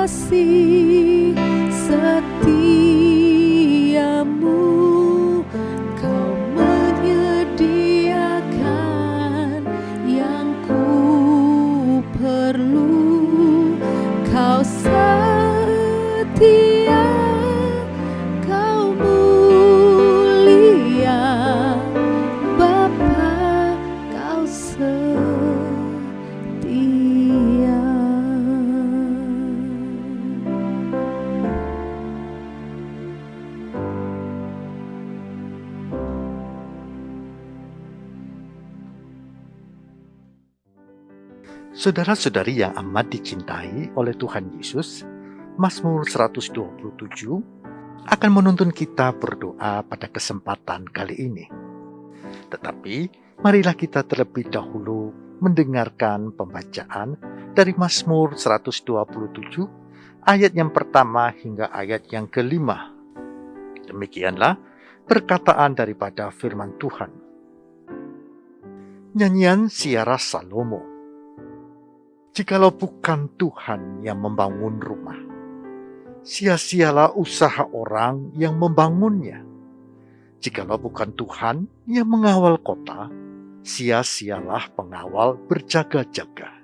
kasih setiamu, kau menyediakan yang ku perlu, kau setia, kau mulia, Bapa, kau setia. Saudara-saudari yang amat dicintai oleh Tuhan Yesus, Mazmur 127 akan menuntun kita berdoa pada kesempatan kali ini. Tetapi, marilah kita terlebih dahulu mendengarkan pembacaan dari Mazmur 127 ayat yang pertama hingga ayat yang kelima. Demikianlah perkataan daripada firman Tuhan. Nyanyian Siara Salomo. Jikalau bukan Tuhan yang membangun rumah, sia-sialah usaha orang yang membangunnya. Jikalau bukan Tuhan yang mengawal kota, sia-sialah pengawal berjaga-jaga.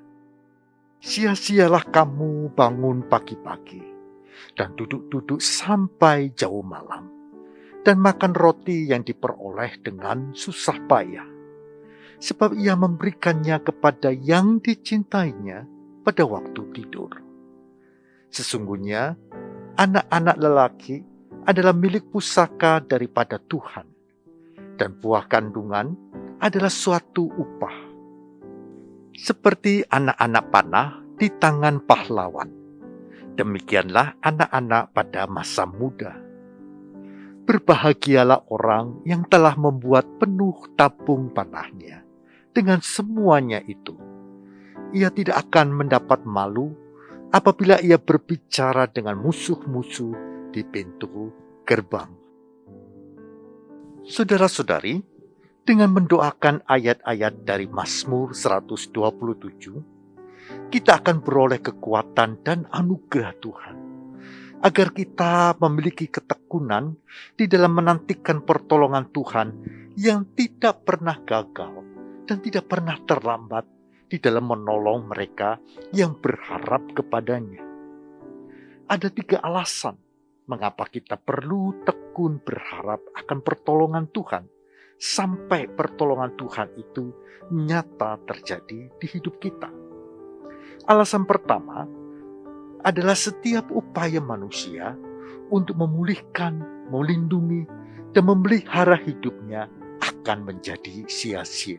Sia-sialah kamu bangun pagi-pagi dan duduk-duduk sampai jauh malam, dan makan roti yang diperoleh dengan susah payah. Sebab ia memberikannya kepada yang dicintainya pada waktu tidur. Sesungguhnya anak-anak lelaki adalah milik pusaka daripada Tuhan, dan buah kandungan adalah suatu upah. Seperti anak-anak panah di tangan pahlawan, demikianlah anak-anak pada masa muda. Berbahagialah orang yang telah membuat penuh tabung panahnya. Dengan semuanya itu, ia tidak akan mendapat malu apabila ia berbicara dengan musuh-musuh di pintu gerbang. Saudara-saudari, dengan mendoakan ayat-ayat dari Mazmur 127, kita akan beroleh kekuatan dan anugerah Tuhan, agar kita memiliki ketekunan di dalam menantikan pertolongan Tuhan yang tidak pernah gagal dan tidak pernah terlambat di dalam menolong mereka yang berharap kepadanya. Ada 3 alasan mengapa kita perlu tekun berharap akan pertolongan Tuhan, sampai pertolongan Tuhan itu nyata terjadi di hidup kita. Alasan pertama adalah setiap upaya manusia untuk memulihkan, melindungi, dan memelihara hidupnya akan menjadi sia-sia.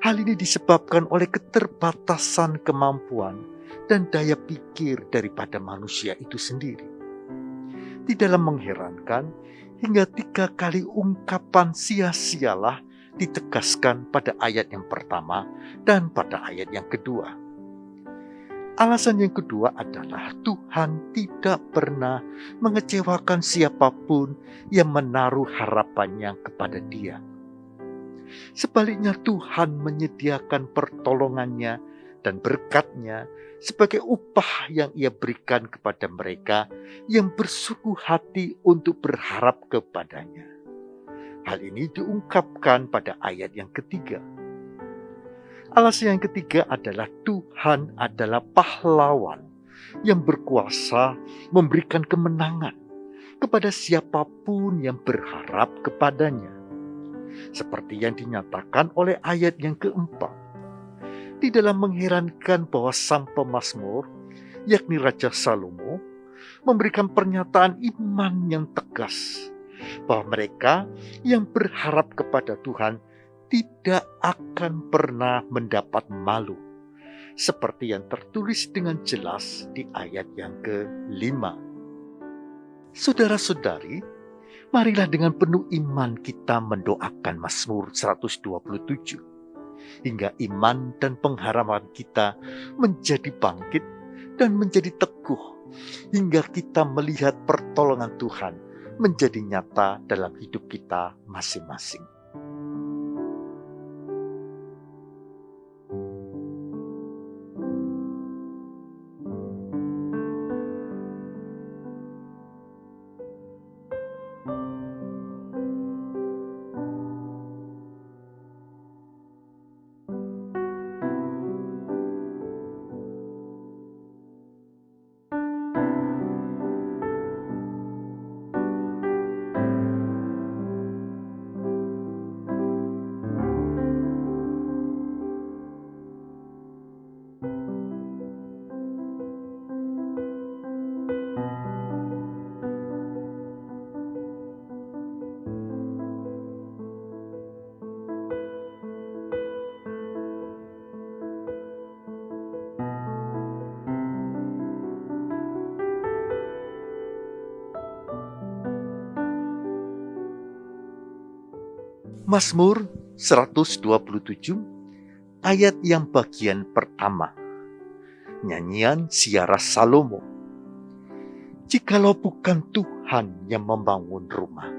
Hal ini disebabkan oleh keterbatasan kemampuan dan daya pikir daripada manusia itu sendiri. Tidaklah mengherankan, hingga 3 kali ungkapan sia-sialah ditegaskan pada ayat yang pertama dan pada ayat yang kedua. Alasan yang kedua adalah Tuhan tidak pernah mengecewakan siapapun yang menaruh harapannya kepada Dia. Sebaliknya Tuhan menyediakan pertolongannya dan berkat-Nya sebagai upah yang Ia berikan kepada mereka yang bersungguh hati untuk berharap kepadanya. Hal ini diungkapkan pada ayat yang ketiga. Alasan yang ketiga adalah Tuhan adalah pahlawan yang berkuasa memberikan kemenangan kepada siapapun yang berharap kepadanya. Seperti yang dinyatakan oleh ayat yang keempat. Tidaklah mengherankan bahwa sang pemazmur, yakni Raja Salomo, memberikan pernyataan iman yang tegas bahwa mereka yang berharap kepada Tuhan tidak akan pernah mendapat malu, seperti yang tertulis dengan jelas di ayat yang ke-5. Saudara-saudari, marilah dengan penuh iman kita mendoakan Mazmur 127, hingga iman dan pengharapan kita menjadi bangkit dan menjadi teguh, hingga kita melihat pertolongan Tuhan menjadi nyata dalam hidup kita masing-masing. Mazmur 127 ayat yang bagian pertama. Nyanyian Siara Salomo. Jikalau bukan Tuhan yang membangun rumah,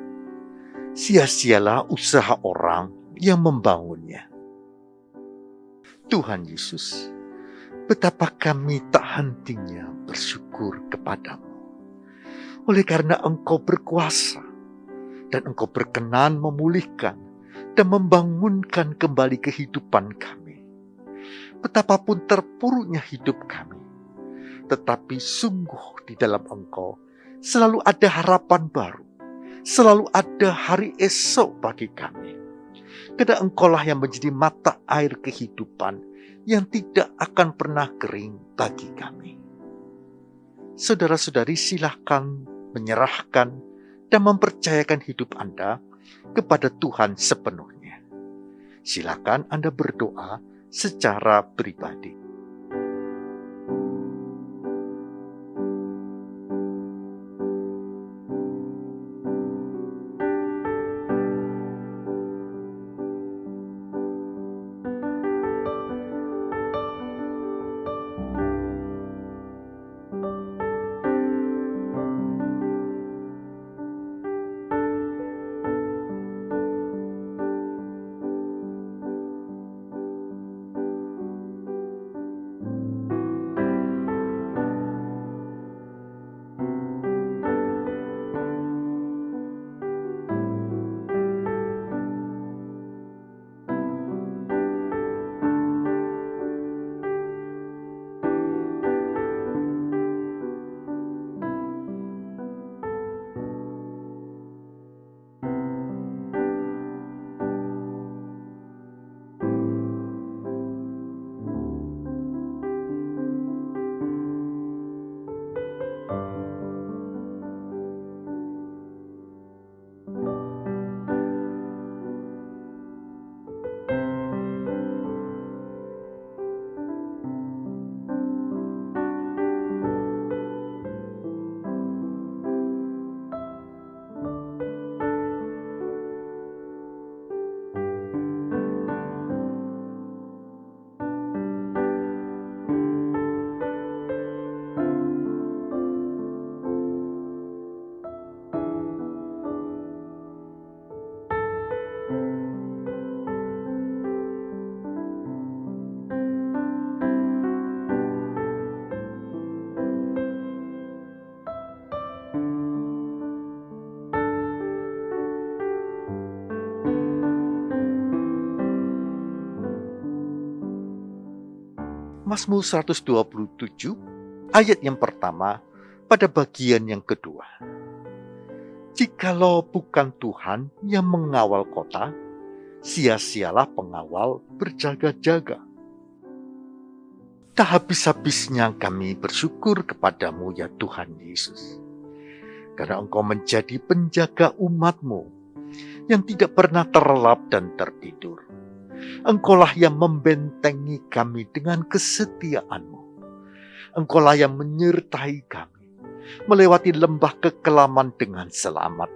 sia-sialah usaha orang yang membangunnya. Tuhan Yesus, betapa kami tak hentinya bersyukur kepadamu. Oleh karena Engkau berkuasa dan Engkau berkenan memulihkan dan membangunkan kembali kehidupan kami. Betapapun terpuruknya hidup kami, tetapi sungguh di dalam Engkau selalu ada harapan baru, selalu ada hari esok bagi kami. Karena Engkaulah yang menjadi mata air kehidupan yang tidak akan pernah kering bagi kami. Saudara-saudari, silahkan menyerahkan dan mempercayakan hidup Anda kepada Tuhan sepenuhnya. Silakan Anda berdoa secara pribadi. Mazmur 127 ayat yang pertama pada bagian yang kedua. Jikalau bukan Tuhan yang mengawal kota, sia-sialah pengawal berjaga-jaga. Tak habis-habisnya kami bersyukur kepadamu ya Tuhan Yesus. Karena Engkau menjadi penjaga umat-Mu yang tidak pernah terlelap dan tertidur. Engkaulah yang membentengi kami dengan kesetiaan-Mu. Engkaulah yang menyertai kami melewati lembah kekelaman dengan selamat.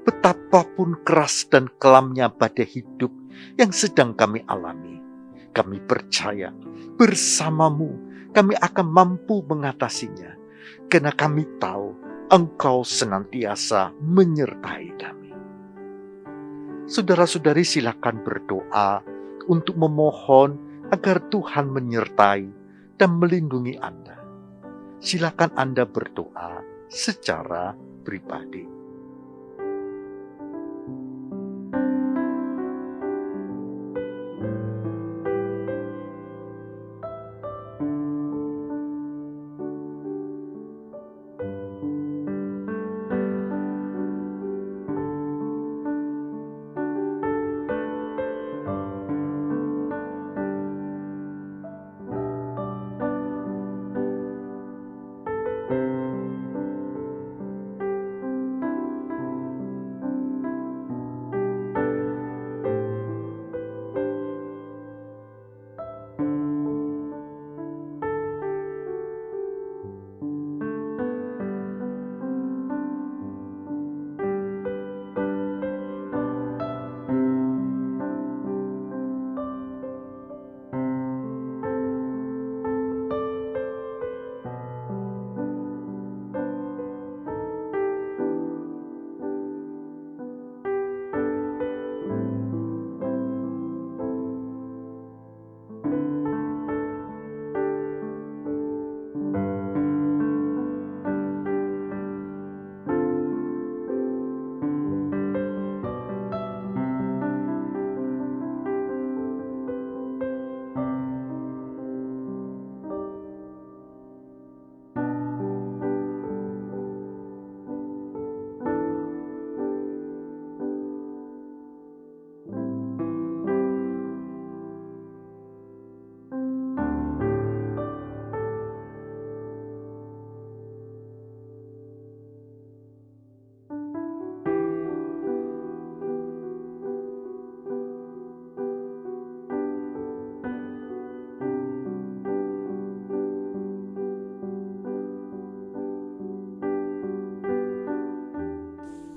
Betapapun keras dan kelamnya badai hidup yang sedang kami alami, kami percaya bersama-Mu kami akan mampu mengatasinya, karena kami tahu Engkau senantiasa menyertai kami. Saudara-saudari, silakan berdoa untuk memohon agar Tuhan menyertai dan melindungi Anda. Silakan Anda berdoa secara pribadi.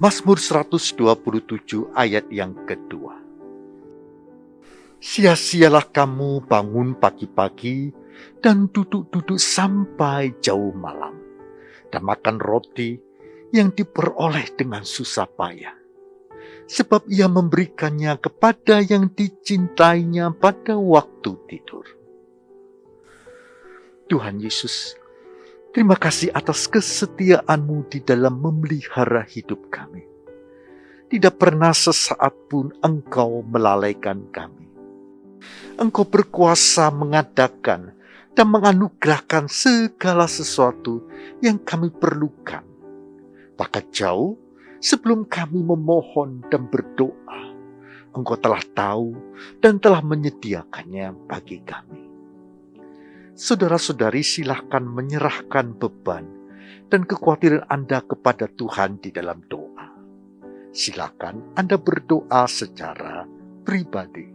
Mazmur 127 ayat yang kedua. Sia-sialah kamu bangun pagi-pagi dan duduk-duduk sampai jauh malam, dan makan roti yang diperoleh dengan susah payah. Sebab ia memberikannya kepada yang dicintainya pada waktu tidur. Tuhan Yesus, terima kasih atas kesetiaan-Mu di dalam memelihara hidup kami. Tidak pernah sesaat pun Engkau melalaikan kami. Engkau berkuasa mengadakan dan menganugerahkan segala sesuatu yang kami perlukan. Bahkan jauh sebelum kami memohon dan berdoa, Engkau telah tahu dan telah menyediakannya bagi kami. Saudara-saudari, silahkan menyerahkan beban dan kekhawatiran Anda kepada Tuhan di dalam doa. Silakan Anda berdoa secara pribadi.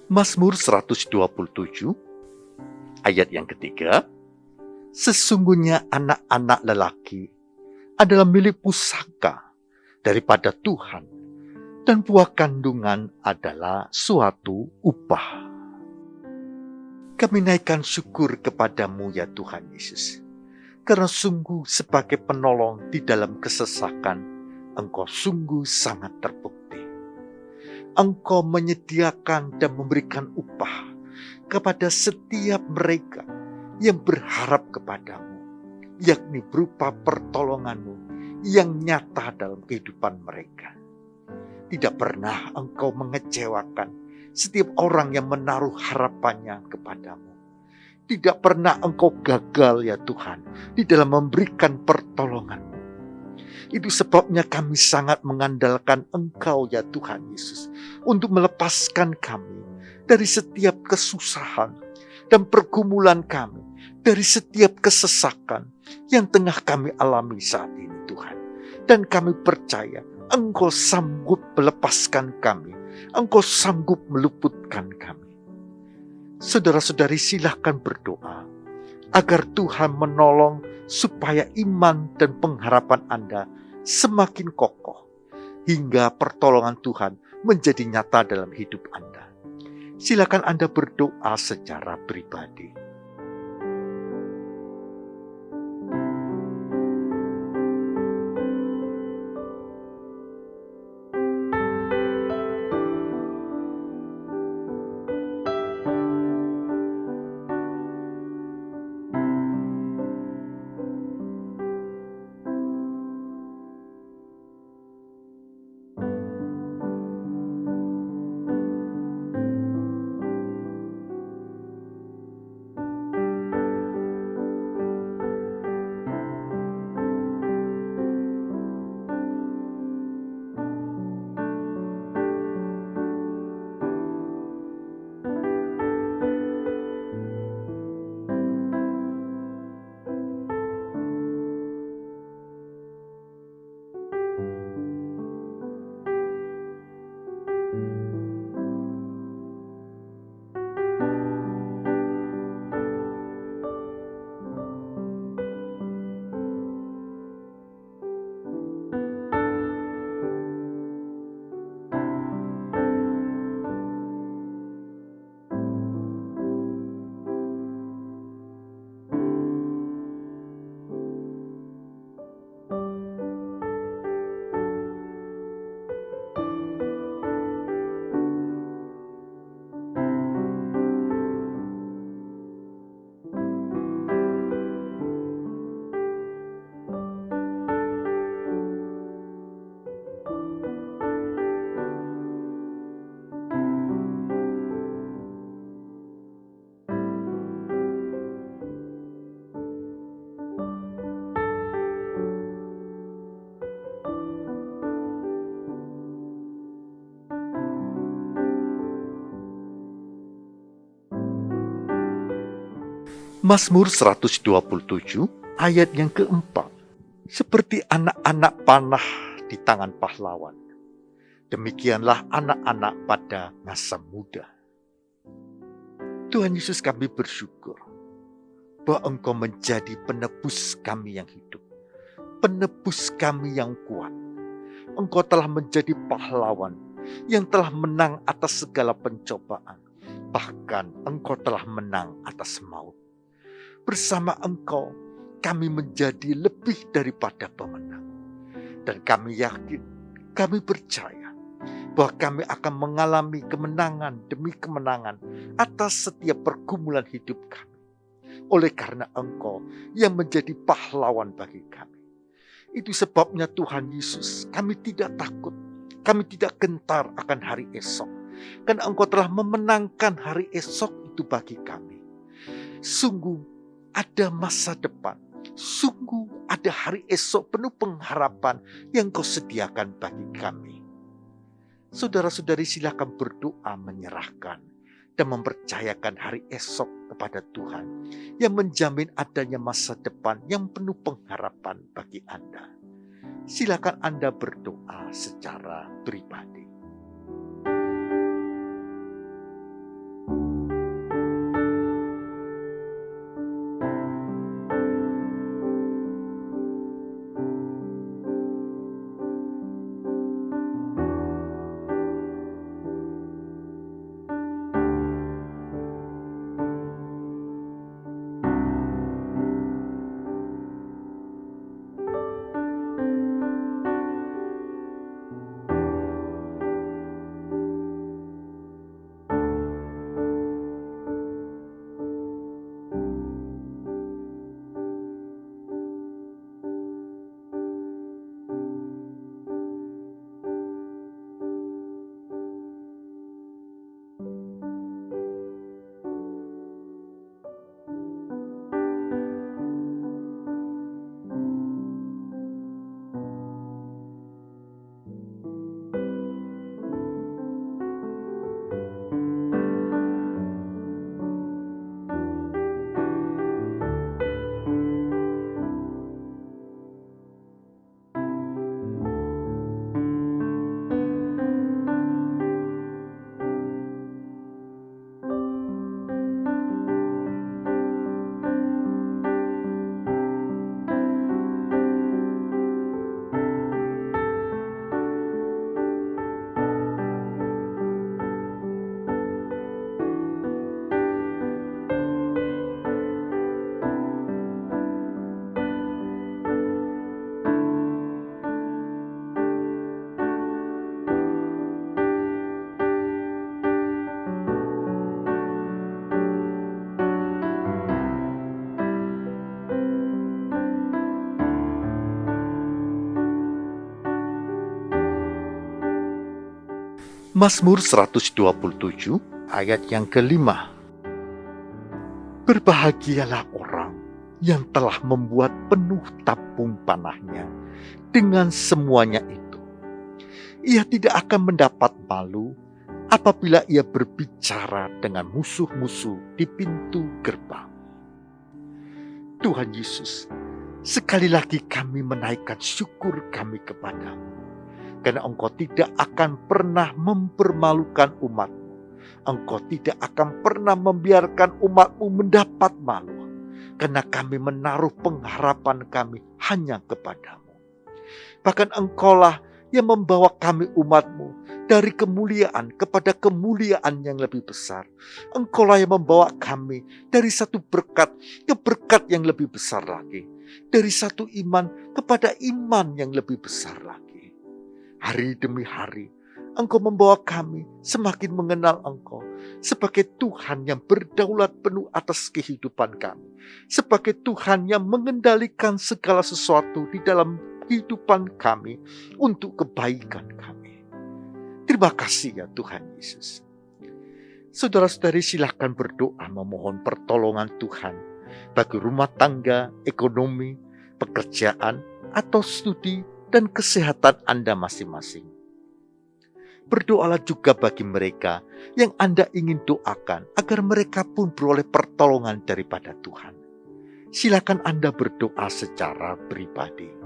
Mazmur 127 ayat yang ketiga. Sesungguhnya anak-anak lelaki adalah milik pusaka daripada Tuhan, dan buah kandungan adalah suatu upah. Kami naikkan syukur kepadamu ya Tuhan Yesus, karena sungguh sebagai penolong di dalam kesesakan, Engkau sungguh sangat terbukti. Engkau menyediakan dan memberikan upah kepada setiap mereka yang berharap kepadamu, yakni berupa pertolonganmu yang nyata dalam kehidupan mereka. Tidak pernah Engkau mengecewakan setiap orang yang menaruh harapannya kepadamu. Tidak pernah Engkau gagal ya Tuhan di dalam memberikan pertolongan. Itu sebabnya kami sangat mengandalkan Engkau ya Tuhan Yesus untuk melepaskan kami dari setiap kesusahan dan pergumulan kami, dari setiap kesesakan yang tengah kami alami saat ini Tuhan. Dan kami percaya Engkau sanggup melepaskan kami, Engkau sanggup meluputkan kami. Saudara-saudari, silahkan berdoa agar Tuhan menolong supaya iman dan pengharapan Anda semakin kokoh, hingga pertolongan Tuhan menjadi nyata dalam hidup Anda. Silakan Anda berdoa secara pribadi. Mazmur 127 ayat yang keempat. Seperti anak-anak panah di tangan pahlawan, demikianlah anak-anak pada masa muda. Tuhan Yesus, kami bersyukur bahwa Engkau menjadi penebus kami yang hidup, penebus kami yang kuat. Engkau telah menjadi pahlawan yang telah menang atas segala pencobaan. Bahkan Engkau telah menang atas maut. Bersama Engkau, kami menjadi lebih daripada pemenang. Dan kami yakin, kami percaya bahwa kami akan mengalami kemenangan demi kemenangan atas setiap pergumulan hidup kami. Oleh karena Engkau yang menjadi pahlawan bagi kami. Itu sebabnya Tuhan Yesus, kami tidak takut, kami tidak gentar akan hari esok. Karena Engkau telah memenangkan hari esok itu bagi kami. Sungguh ada masa depan. Sungguh ada hari esok penuh pengharapan yang Kau sediakan bagi kami. Saudara-saudari, silakan berdoa menyerahkan dan mempercayakan hari esok kepada Tuhan yang menjamin adanya masa depan yang penuh pengharapan bagi Anda. Silakan Anda berdoa secara pribadi. Mazmur 127 ayat yang kelima. Berbahagialah orang yang telah membuat penuh tabung panahnya dengan semuanya itu. Ia tidak akan mendapat malu apabila ia berbicara dengan musuh-musuh di pintu gerbang. Tuhan Yesus, sekali lagi kami menaikkan syukur kami kepadamu. Karena Engkau tidak akan pernah mempermalukan umat-Mu. Engkau tidak akan pernah membiarkan umat-Mu mendapat malu. Karena kami menaruh pengharapan kami hanya kepadamu. Bahkan Engkaulah yang membawa kami umat-Mu dari kemuliaan kepada kemuliaan yang lebih besar. Engkaulah yang membawa kami dari satu berkat ke berkat yang lebih besar lagi. Dari satu iman kepada iman yang lebih besar lagi. Hari demi hari, Engkau membawa kami semakin mengenal Engkau sebagai Tuhan yang berdaulat penuh atas kehidupan kami. Sebagai Tuhan yang mengendalikan segala sesuatu di dalam kehidupan kami untuk kebaikan kami. Terima kasih ya Tuhan Yesus. Saudara-saudari, silakan berdoa memohon pertolongan Tuhan bagi rumah tangga, ekonomi, pekerjaan, atau studi dan kesehatan Anda masing-masing. Berdoalah juga bagi mereka yang Anda ingin doakan, agar mereka pun beroleh pertolongan daripada Tuhan. Silakan Anda berdoa secara pribadi.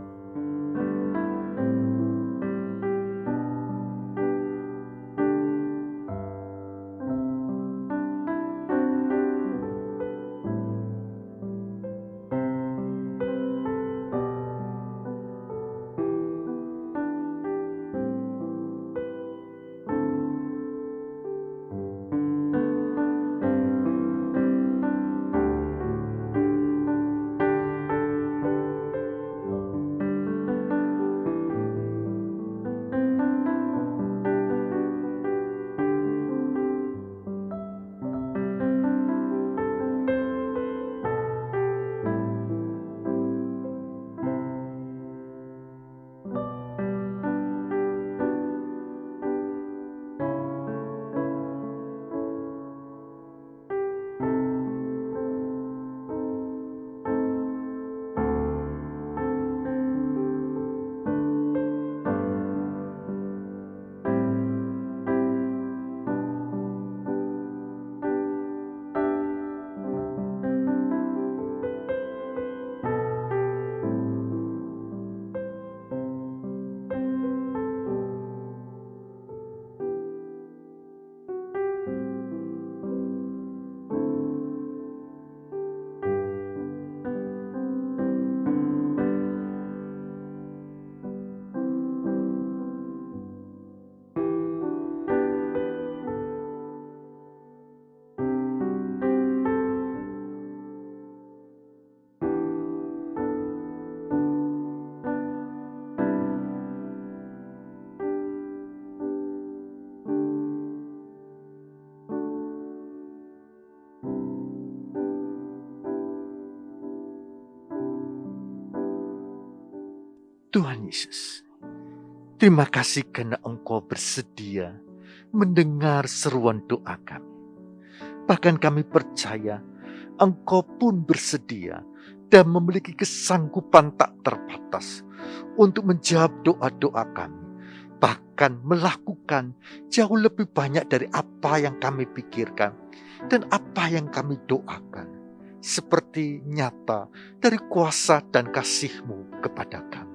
Tuhan Yesus, terima kasih karena Engkau bersedia mendengar seruan doa kami. Bahkan kami percaya Engkau pun bersedia dan memiliki kesanggupan tak terbatas untuk menjawab doa-doa kami. Bahkan melakukan jauh lebih banyak dari apa yang kami pikirkan dan apa yang kami doakan. Seperti nyata dari kuasa dan kasih-Mu kepada kami.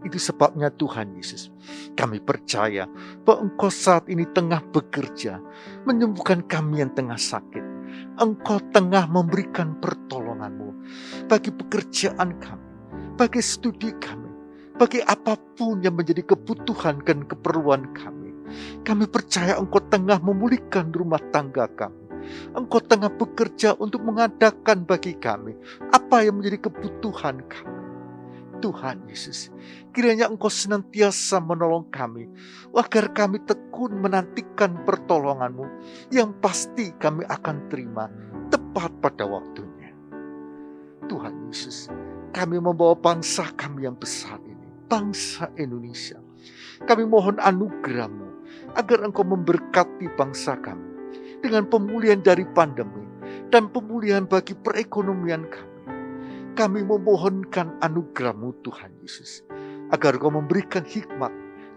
Itu sebabnya Tuhan Yesus, kami percaya bahwa Engkau saat ini tengah bekerja, menyembuhkan kami yang tengah sakit. Engkau tengah memberikan pertolongan-Mu bagi pekerjaan kami, bagi studi kami, bagi apapun yang menjadi kebutuhan dan keperluan kami. Kami percaya Engkau tengah memulihkan rumah tangga kami. Engkau tengah bekerja untuk mengadakan bagi kami apa yang menjadi kebutuhan kami. Tuhan Yesus, kiranya Engkau senantiasa menolong kami, agar kami tekun menantikan pertolongan-Mu yang pasti kami akan terima tepat pada waktunya. Tuhan Yesus, kami membawa bangsa kami yang besar ini, bangsa Indonesia. Kami mohon anugerah-Mu, agar Engkau memberkati bangsa kami dengan pemulihan dari pandemi dan pemulihan bagi perekonomian kami. Kami memohonkan anugerah-Mu Tuhan Yesus, agar Engkau memberikan hikmat,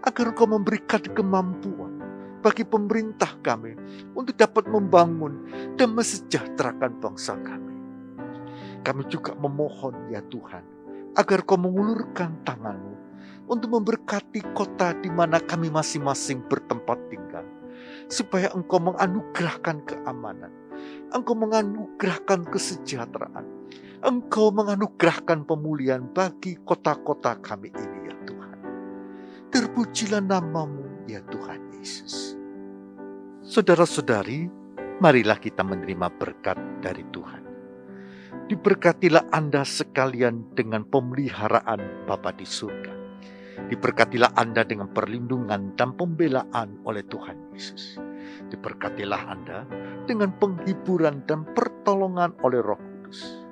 agar Engkau memberikan kemampuan bagi pemerintah kami untuk dapat membangun dan mesejahterakan bangsa kami. Kami juga memohon ya Tuhan, agar Engkau mengulurkan tangan-Mu untuk memberkati kota di mana kami masing-masing bertempat tinggal, supaya Engkau menganugerahkan keamanan, Engkau menganugerahkan kesejahteraan, Engkau menganugerahkan pemulihan bagi kota-kota kami ini ya Tuhan. Terpujilah nama-Mu ya Tuhan Yesus. Saudara-saudari, marilah kita menerima berkat dari Tuhan. Diberkatilah Anda sekalian dengan pemeliharaan Bapa di surga. Diberkatilah Anda dengan perlindungan dan pembelaan oleh Tuhan Yesus. Diberkatilah Anda dengan penghiburan dan pertolongan oleh Roh Kudus.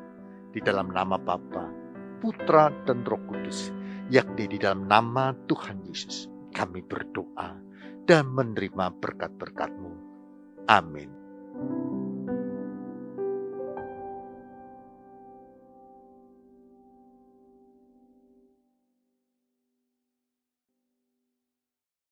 Di dalam nama Bapa, Putra, dan Roh Kudus, yakni di dalam nama Tuhan Yesus, kami berdoa dan menerima berkat-berkat-Mu. Amin.